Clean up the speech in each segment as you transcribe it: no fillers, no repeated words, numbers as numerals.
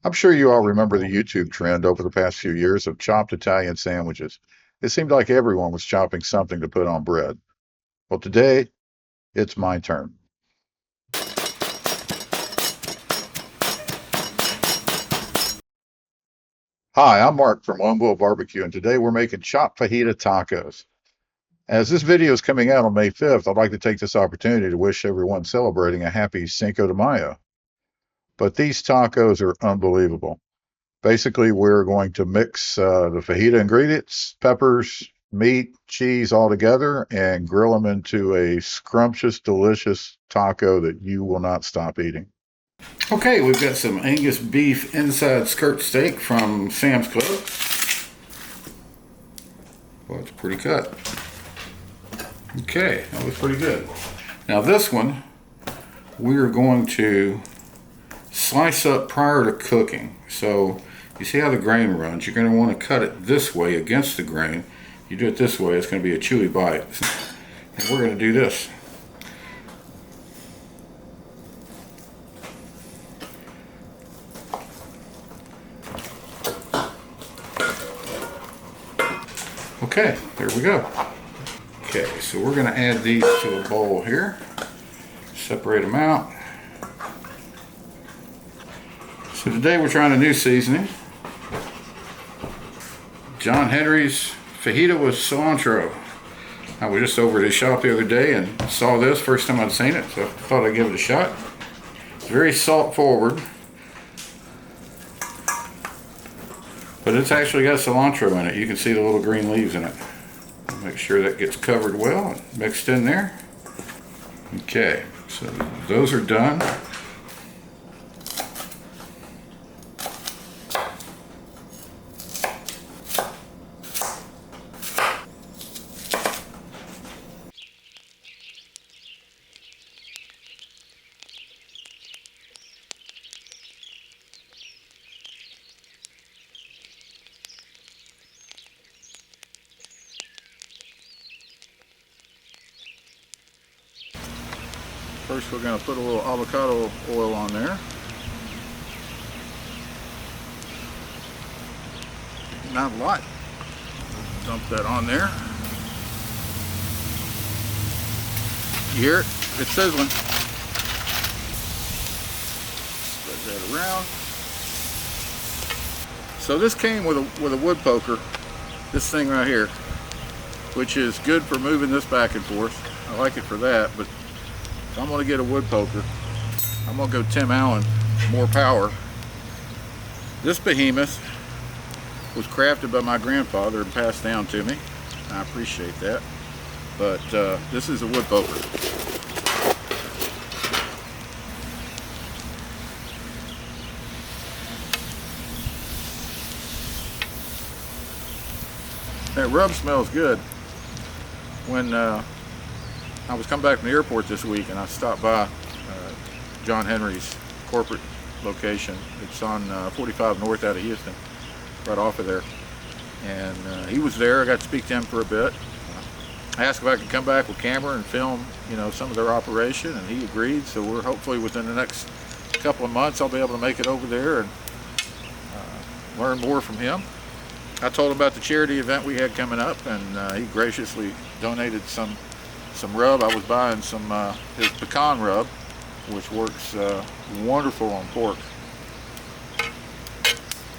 I'm sure you all remember the YouTube trend over the past few years of chopped Italian sandwiches. It seemed like everyone was chopping something to put on bread. Well, today it's my turn. Hi, I'm Mark from Lone Bull BBQ, and today we're making chopped fajita tacos. As this video is coming out on May 5th, I'd like to take this opportunity to wish everyone celebrating a happy Cinco de Mayo. But these tacos are unbelievable. Basically, we're going to mix the fajita ingredients, peppers, meat, cheese all together and grill them into a scrumptious, delicious taco that you will not stop eating. Okay, we've got some Angus beef inside skirt steak from Sam's Club. Well, it's pretty cut. Okay, that was pretty good. Now this one, we are going to slice up prior to cooking. So you see how the grain runs. You're going to want to cut it this way against the grain. You do it this way, it's going to be a chewy bite. And we're going to do this. Okay, there we go. Okay, so we're going to add these to a bowl here. Separate them out. So today we're trying a new seasoning. John Henry's fajita with cilantro. I was just over at his shop the other day and saw this, first time I'd seen it, so I thought I'd give it a shot. It's very salt forward, but it's actually got cilantro in it. You can see the little green leaves in it. Make sure that gets covered well and mixed in there. Okay, so those are done. First we're going to put a little avocado oil on there. Not a lot. Dump that on there. You hear it? It's sizzling. Spread that around. So this came with a wood poker, this thing right here, which is good for moving this back and forth. I like it for that, but if I'm going to get a wood poker, I'm going to go Tim Allen, more power. This behemoth was crafted by my grandfather and passed down to me. I appreciate that. But this is a wood poker. That rub smells good. When I was coming back from the airport this week and I stopped by John Henry's corporate location. It's on 45 North out of Houston, right off of there. And he was there. I got to speak to him for a bit. I asked if I could come back with camera and film, some of their operation, and he agreed. So we're hopefully within the next couple of months I'll be able to make it over there and learn more from him. I told him about the charity event we had coming up, and he graciously donated some rub. I was buying some his pecan rub, which works wonderful on pork.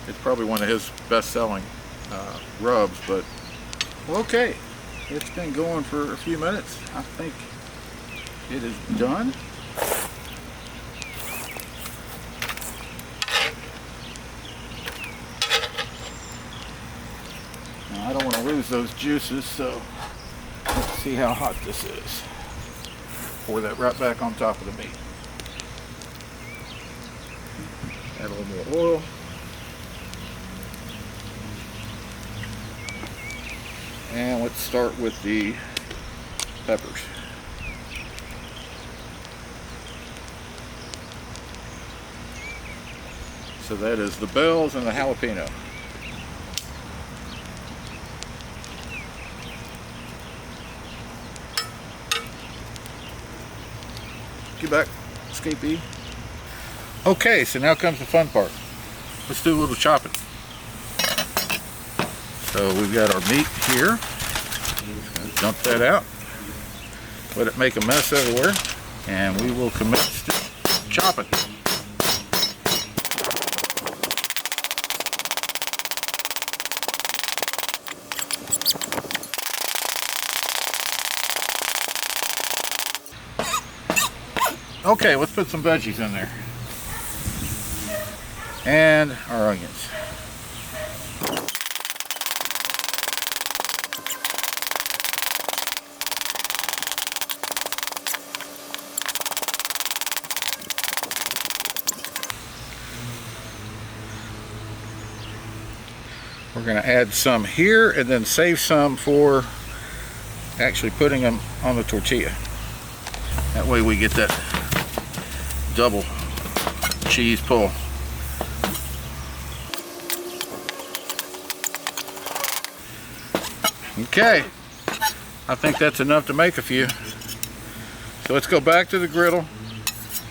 It's probably one of his best-selling rubs, but well, okay. It's been going for a few minutes. I think it is done. Now, I don't want to lose those juices, so let's see how hot this is. Pour that right back on top of the meat. Add a little more oil. And let's start with the peppers. So that is the bells and the jalapeno. Get back, Escapee. Okay, so now comes the fun part. let's do a little chopping. So we've got our meat here. Dump that out. Let it make a mess everywhere. And we will commence to chopping. Okay, let's put some veggies in there. And our onions. We're going to add some here and then save some for actually putting them on the tortilla. That way we get that double cheese pull. Okay, I think that's enough to make a few. So let's go back to the griddle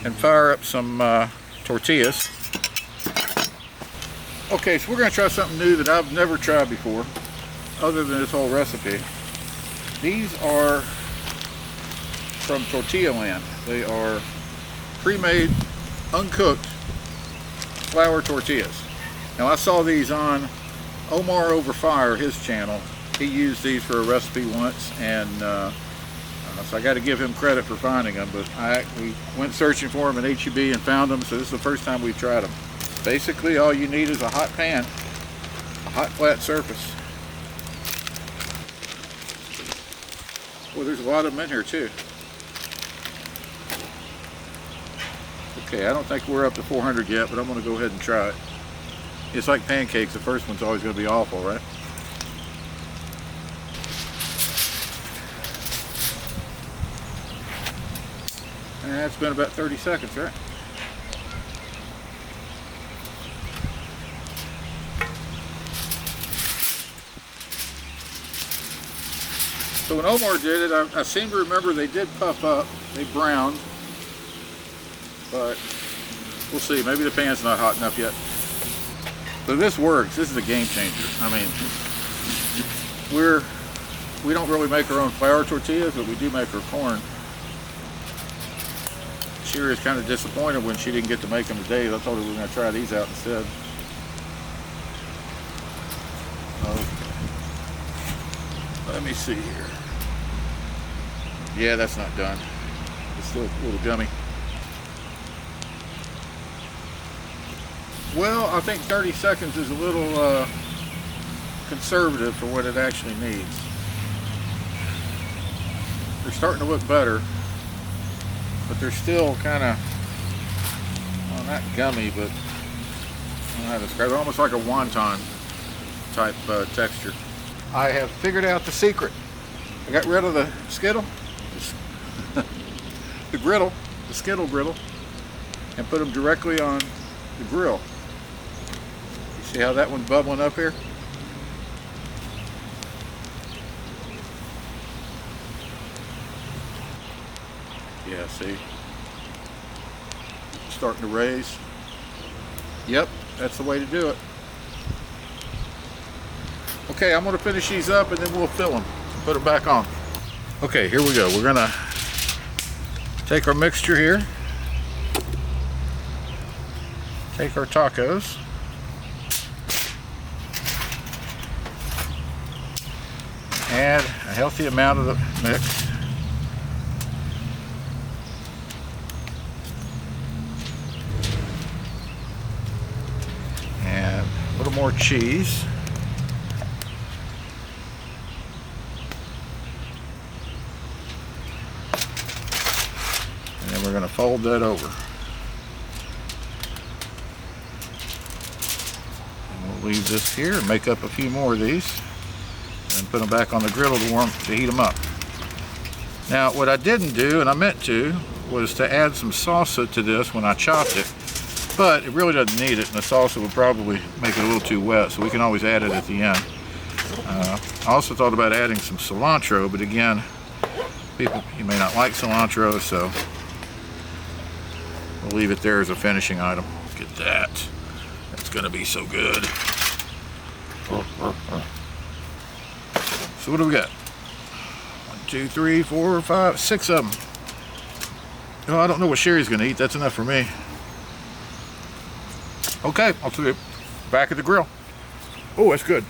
and fire up some tortillas. Okay, so we're going to try something new that I've never tried before, other than this whole recipe. These are from Tortilla Land. They are pre-made, uncooked flour tortillas. Now I saw these on Omar Over Fire, his channel. He used these for a recipe once, and so I got to give him credit for finding them. But we went searching for them in HEB and found them, so this is the first time we've tried them. Basically, all you need is a hot pan, a hot flat surface. Well, there's a lot of them in here too. Okay, I don't think we're up to 400 yet, but I'm going to go ahead and try it. It's like pancakes. The first one's always going to be awful, right? And it's been about 30 seconds, right? So when Omar did it, I seem to remember they did puff up, they browned, but we'll see. Maybe the pan's not hot enough yet. So this works. This is a game changer. I mean, we don't really make our own flour tortillas, but we do make our corn. Sherry is kind of disappointed when she didn't get to make them today. I told her we were going to try these out instead. Let me see here. Yeah, that's not done. It's still a little gummy. Well, I think 30 seconds is a little conservative for what it actually needs. They're starting to look better, but they're still kind of, well, not gummy, but I don't know how to describe it. Almost like a wonton type texture. I have figured out the secret. I got rid of the skittle, the griddle, the skittle griddle, and put them directly on the grill. You see how that one's bubbling up here? Yeah, see? Starting to raise. Yep, that's the way to do it. Okay, I'm going to finish these up and then we'll fill them. Put it back on. Okay, here we go. We're going to take our mixture here. Take our tacos. Add a healthy amount of the mix. And a little more cheese. And then we're going to fold that over. And we'll leave this here and make up a few more of these. And put them back on the griddle to heat them up. Now, what I didn't do, and I meant to, was to add some salsa to this when I chopped it. But it really doesn't need it, and the salsa would probably make it a little too wet, so we can always add it at the end. I also thought about adding some cilantro, but again, you may not like cilantro, so we'll leave it there as a finishing item. Look at that. It's gonna be so good. So what do we got? 1, 2, 3, 4, 5, 6 of them. Oh, I don't know what Sherry's gonna eat. That's enough for me. Okay, I'll see you back at the grill. Oh, that's good.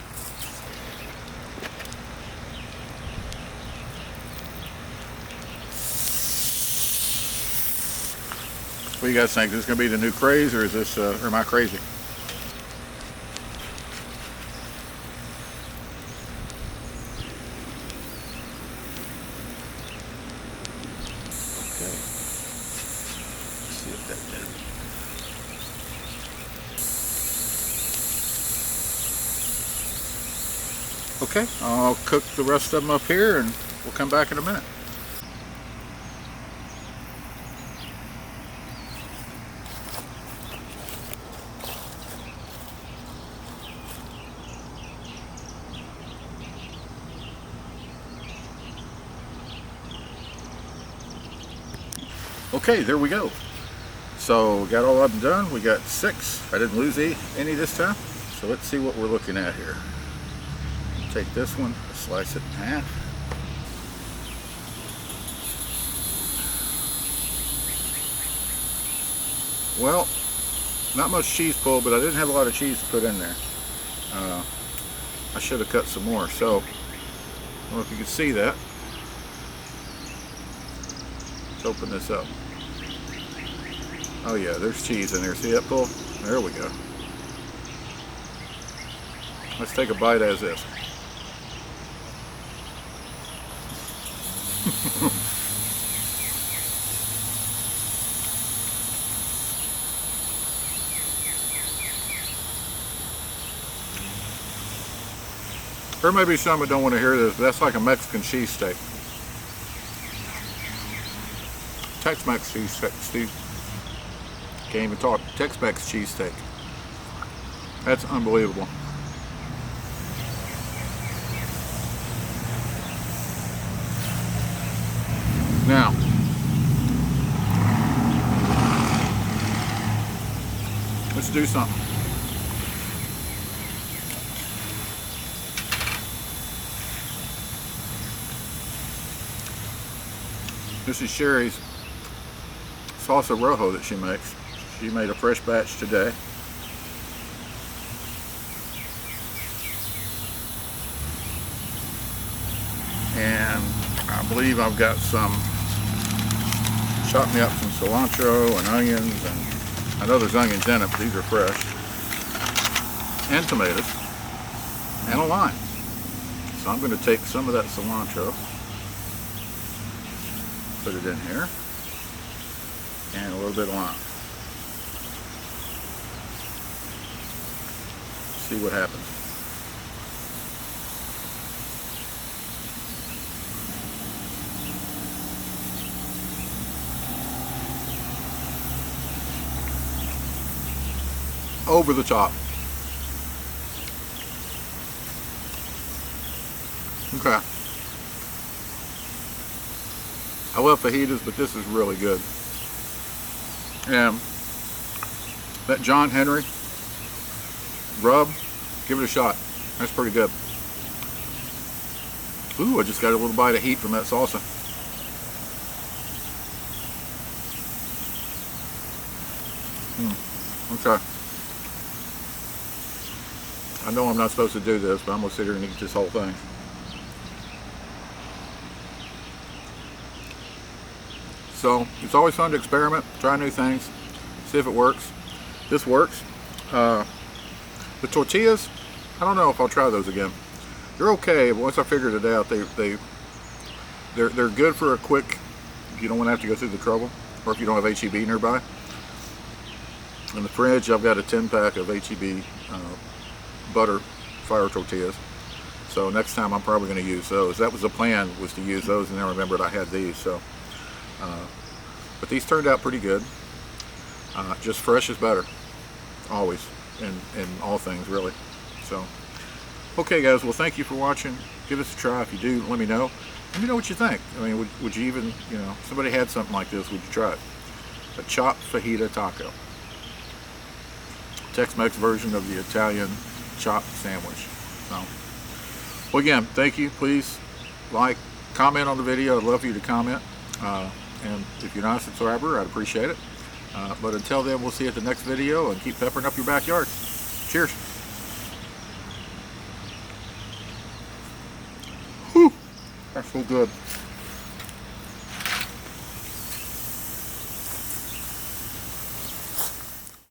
What do you guys think? Is this gonna be the new craze, or is this, or am I crazy? Okay. Let's see if that did. Okay, I'll cook the rest of them up here and we'll come back in a minute. Okay, there we go. So got all of them done. We got 6. I didn't lose any this time. So let's see what we're looking at here. Take this one, slice it in half. Well, not much cheese pull, but I didn't have a lot of cheese to put in there. I should have cut some more. So, I don't know if you can see that. Let's open this up. Oh yeah, there's cheese in there. See that pull? There we go. Let's take a bite as is. There may be some that don't want to hear this, but that's like a Mexican cheesesteak. Tex-Mex cheesesteak. Can't even talk. Tex-Mex cheesesteak. That's unbelievable. Now, let's do something. This is Sherry's salsa rojo that she makes. She made a fresh batch today. And I believe I've got some, chopped me up some cilantro and onions, and I know there's onions in it, but these are fresh. And tomatoes. And a lime. So I'm going to take some of that cilantro, put it in here, and a little bit of lime. See what happens. Over the top. Okay. I love fajitas, but this is really good. And that John Henry rub, give it a shot. That's pretty good. Ooh, I just got a little bite of heat from that salsa. Okay. I know I'm not supposed to do this, but I'm going to sit here and eat this whole thing. So, it's always fun to experiment, try new things, see if it works. This works. The tortillas, I don't know if I'll try those again. They're okay, but once I figured it out, they're good for a quick, you don't want to have to go through the trouble, or if you don't have HEB nearby. In the fridge, I've got a 10-pack of HEB butter fire tortillas. So next time I'm probably going to use those. That was the plan, was to use those, and then I remembered I had these. So, but these turned out pretty good. Just fresh is better, always, in all things really. So, okay guys, well thank you for watching. Give us a try. If you do, let me know. Let me know what you think. I mean, would you even, you know, if somebody had something like this, would you try it? A chopped fajita taco. Tex-Mex version of the Italian chopped sandwich. So, well, again, thank you. Please like, comment on the video. I'd love for you to comment. And if you're not a subscriber, I'd appreciate it. But until then, we'll see you at the next video, and keep peppering up your backyard. Cheers. Whew, that's so good.